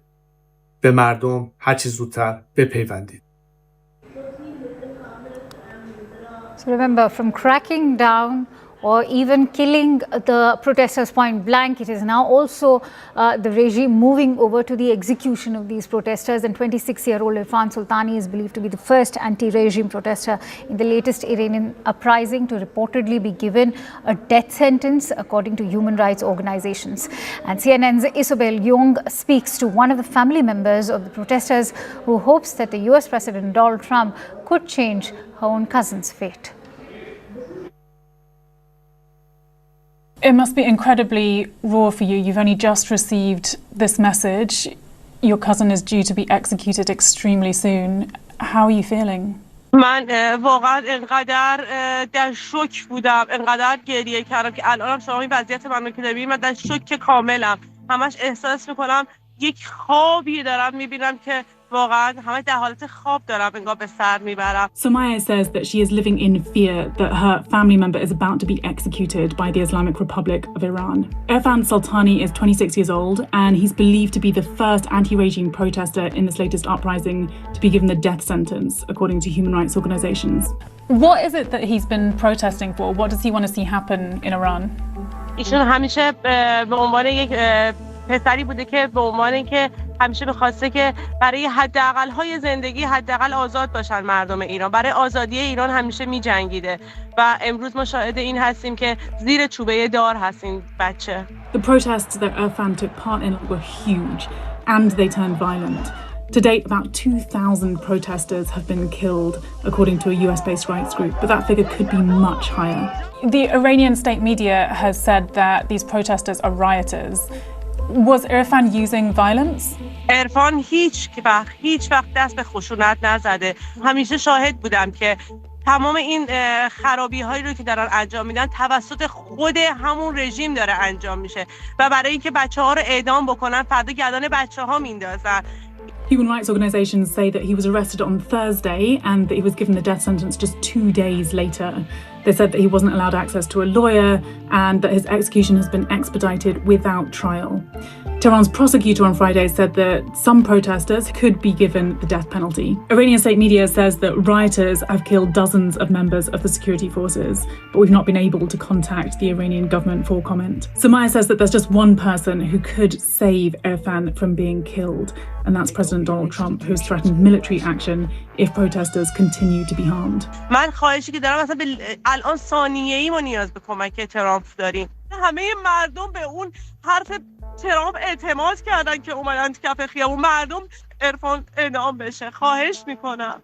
به مردم هرچه زودتر بپیوندید. So remember, from cracking down or even killing the protesters point blank. It is now also the regime moving over to the execution of these protesters. And 26-year-old Irfan Sultani is believed to be the first anti-regime protester in the latest Iranian uprising to reportedly be given a death sentence, according to human rights organizations. And CNN's Isobel Young speaks to one of the family members of the protesters who hopes that the US President Donald Trump could change her own cousin's fate. It must be incredibly raw for you. You've only just received this message. Your cousin is due to be executed extremely soon. How are you feeling? من واقعا انقدر در شوک بودم، انقدر گریه کردم که الانم شما این وضعیت منو که دارید، من در شوک کاملم. همش احساس میکنم یک خوابی دارم میبینم که واقعا همه در حالت خواب دارم انگار به سر میبرم. Somaya says that she is living in fear that her family member is about to be executed by the Islamic Republic of Iran. Irfan Sultani is 26 years old and he's believed to be the first anti-regime protester in this latest uprising to be given the death sentence, according to human rights organizations. What is it that he's been protesting for? What does he want to see happen in Iran? ایشون همیشه به عنوان یک پسری بوده که به عنوان اینکه همیشه می‌خواسته که برای حداقل‌های زندگی حداقل آزاد باشن مردم ایران، برای آزادی ایران همیشه می‌جنگیده و امروز ما شاهد این هستیم که زیر چوبه دار هست این بچه. The protests that Irfan took part in were huge and they turned violent. To date, about 2,000 protesters have been killed, according to a US-based rights group, but that figure could be much higher. The Iranian state media has said that these protesters are rioters. Was Irfan using violence? عرفان هیچ وقت دست به خشونت نزده. همیشه شاهد بودم که تمام این خرابی هایی رو که دارن انجام میدن توسط خود همون رژیم داره انجام میشه و برای اینکه بچه‌ها رو اعدام بکنن فردا گردن بچه‌ها میندازن. Human rights organizations say that he was arrested on Thursday and that he was given the death sentence just 2 days later. They said that he wasn't allowed access to a lawyer and that his execution has been expedited without trial. Tehran's prosecutor on Friday said that some protesters could be given the death penalty. Iranian state media says that rioters have killed dozens of members of the security forces, but we've not been able to contact the Iranian government for comment. Somaya says that there's just one person who could save Irfan from being killed, and that's President Donald Trump, who has threatened military action if protesters continue to be harmed. من خواهشی که دارم مثلا الان ثانیه‌ای ما نیاز به کمک ترامپ داریم. همه مردم به اون حرف ترامپ اعتماد کردن که اومدن کف خیابون، مردم عرفان اعدام بشه. خواهش میکنم.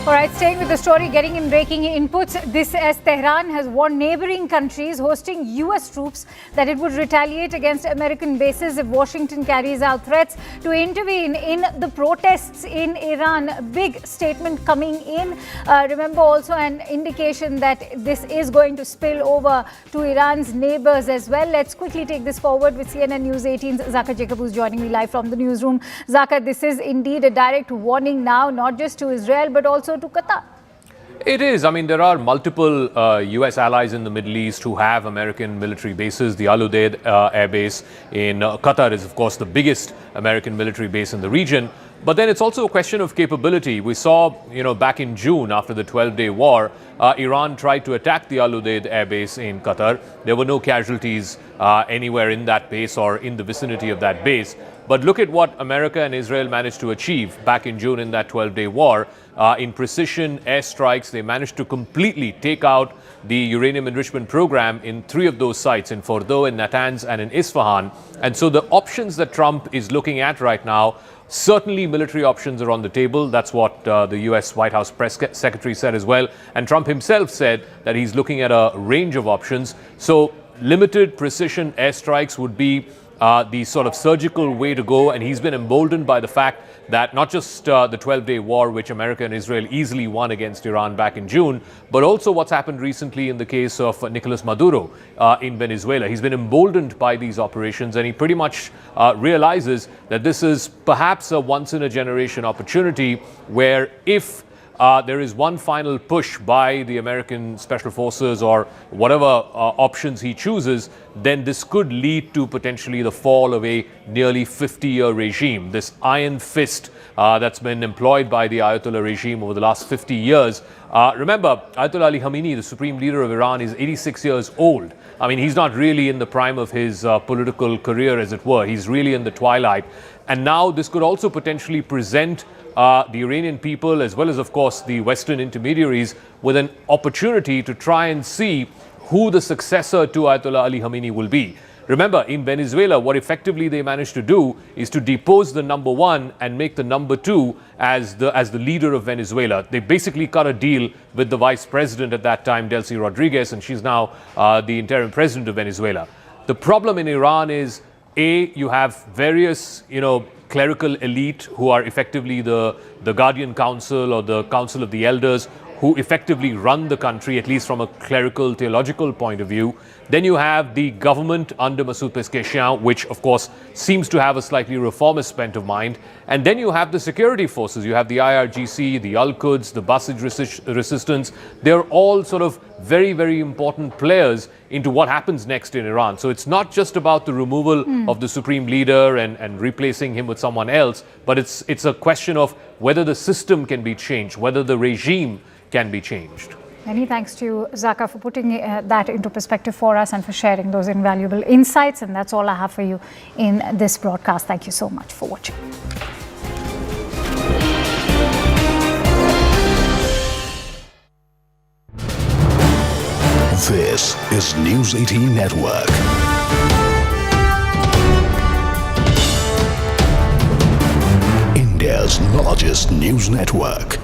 All right, staying with the story, getting in breaking inputs. This as Tehran has warned neighboring countries hosting US troops that it would retaliate against American bases if Washington carries out threats to intervene in the protests in Iran. Big statement coming in. Remember also an indication that this is going to spill over to Iran's neighbors as well. Let's quickly take this forward with CNN News 18's Zaka Jacob, who's joining me live from the newsroom. Zaka, this is indeed a direct warning now, not just to Israel, but also to Qatar. It is. I mean, there are multiple U.S. allies in the Middle East who have American military bases. The Al Udeid air base in Qatar is, of course, the biggest American military base in the region. But then it's also a question of capability. We saw, back in June after the 12-day war, Iran tried to attack the Al Udeid air base in Qatar. There were no casualties anywhere in that base or in the vicinity of that base. But look at what America and Israel managed to achieve back in June in that 12-day war. In precision airstrikes, they managed to completely take out the uranium enrichment program in 3 of those sites, in Fordo, in Natanz, and in Isfahan. And so the options that Trump is looking at right now, certainly military options are on the table. That's what the US White House press secretary said as well. And Trump himself said that he's looking at a range of options. So limited precision airstrikes would be the sort of surgical way to go, and he's been emboldened by the fact that not just the 12-day war, which America and Israel easily won against Iran back in June, but also what's happened recently in the case of Nicolas Maduro in Venezuela. He's been emboldened by these operations, and he pretty much realizes that this is perhaps a once-in-a-generation opportunity where if there is one final push by the American Special Forces or whatever options he chooses, then this could lead to potentially the fall of a nearly 50-year regime. This iron fist that's been employed by the Ayatollah regime over the last 50 years. Remember, Ayatollah Ali Khamenei, the supreme leader of Iran, is 86 years old. I mean, he's not really in the prime of his political career, as it were. He's really in the twilight. And now this could also potentially present the Iranian people, as well as, of course, the Western intermediaries, with an opportunity to try and see who the successor to Ayatollah Ali Khamenei will be. Remember, in Venezuela, what effectively they managed to do is to depose the number one and make the number two as the leader of Venezuela. They basically cut a deal with the vice president at that time, Delcy Rodriguez, and she's now the interim president of Venezuela. The problem in Iran is, you have various, clerical elite who are effectively the Guardian Council or the Council of the Elders, who effectively run the country, at least from a clerical, theological point of view. Then you have the government under Masoud Pezeshkian, which, of course, seems to have a slightly reformist bent of mind. And then you have the security forces. You have the IRGC, the Al-Quds, the Basij resistance. They're all sort of very, very important players into what happens next in Iran. So it's not just about the removal of the supreme leader and replacing him with someone else, but it's a question of whether the system can be changed, whether the regime can be changed. Many thanks to you, Zaka, for putting that into perspective for us and for sharing those invaluable insights. And that's all I have for you in this broadcast. Thank you so much for watching. This is News 18 Network. India's largest news network.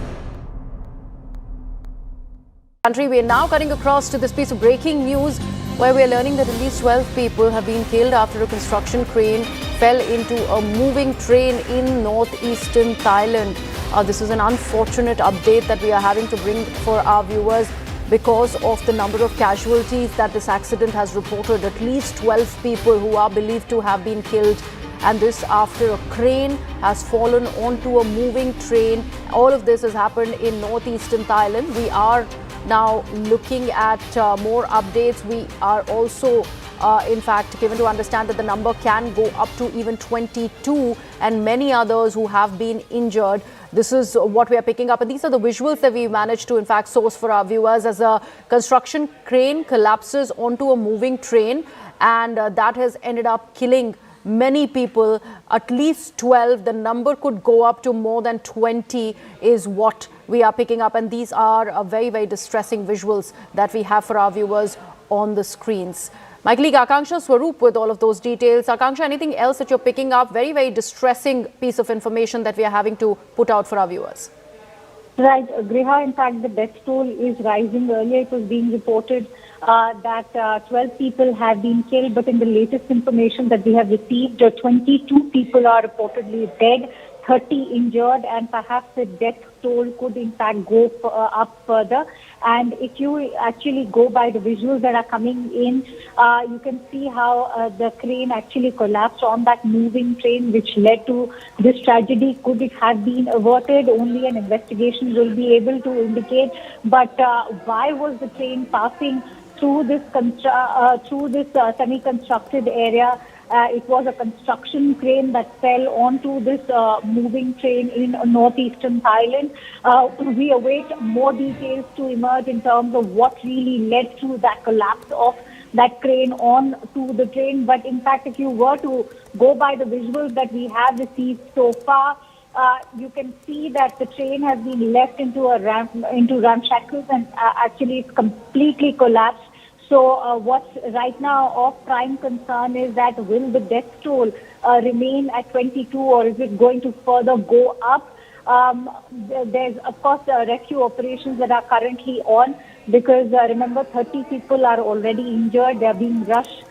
We are now cutting across to this piece of breaking news where we are learning that at least 12 people have been killed after a construction crane fell into a moving train in northeastern Thailand. This is an unfortunate update that we are having to bring for our viewers because of the number of casualties that this accident has reported. At least 12 people who are believed to have been killed, and this after a crane has fallen onto a moving train. All of this has happened in northeastern Thailand. We are now looking at more updates. We are also in fact given to understand that the number can go up to even 22 and many others who have been injured. This is what we are picking up, and these are the visuals that we managed to in fact source for our viewers as a construction crane collapses onto a moving train, and that has ended up killing many people. At least 12, the number could go up to more than 20 is what we are picking up, and these are very, very distressing visuals that we have for our viewers on the screens. My colleague Akanksha Swaroop with all of those details. Akanksha, anything else that you're picking up? Very, very distressing piece of information that we are having to put out for our viewers. Right, Griha, in fact, the death toll is rising. Earlier it was being reported that 12 people have been killed, but in the latest information that we have received, 22 people are reportedly dead, 30 injured, and perhaps the death toll could in fact go up further. And if you actually go by the visuals that are coming in, you can see how the crane actually collapsed on that moving train, which led to this tragedy. Could it have been averted? Only an investigation will be able to indicate. But why was the train passing through this semi-constructed area? It was a construction crane that fell onto this moving train in northeastern Thailand. We await more details to emerge in terms of what really led to that collapse of that crane onto the train. But in fact, if you were to go by the visuals that we have received so far, you can see that the train has been left into ramshackles and actually it's completely collapsed. So what's right now of prime concern is that will the death toll remain at 22 or is it going to further go up? There's, of course, rescue operations that are currently on because remember 30 people are already injured. They are being rushed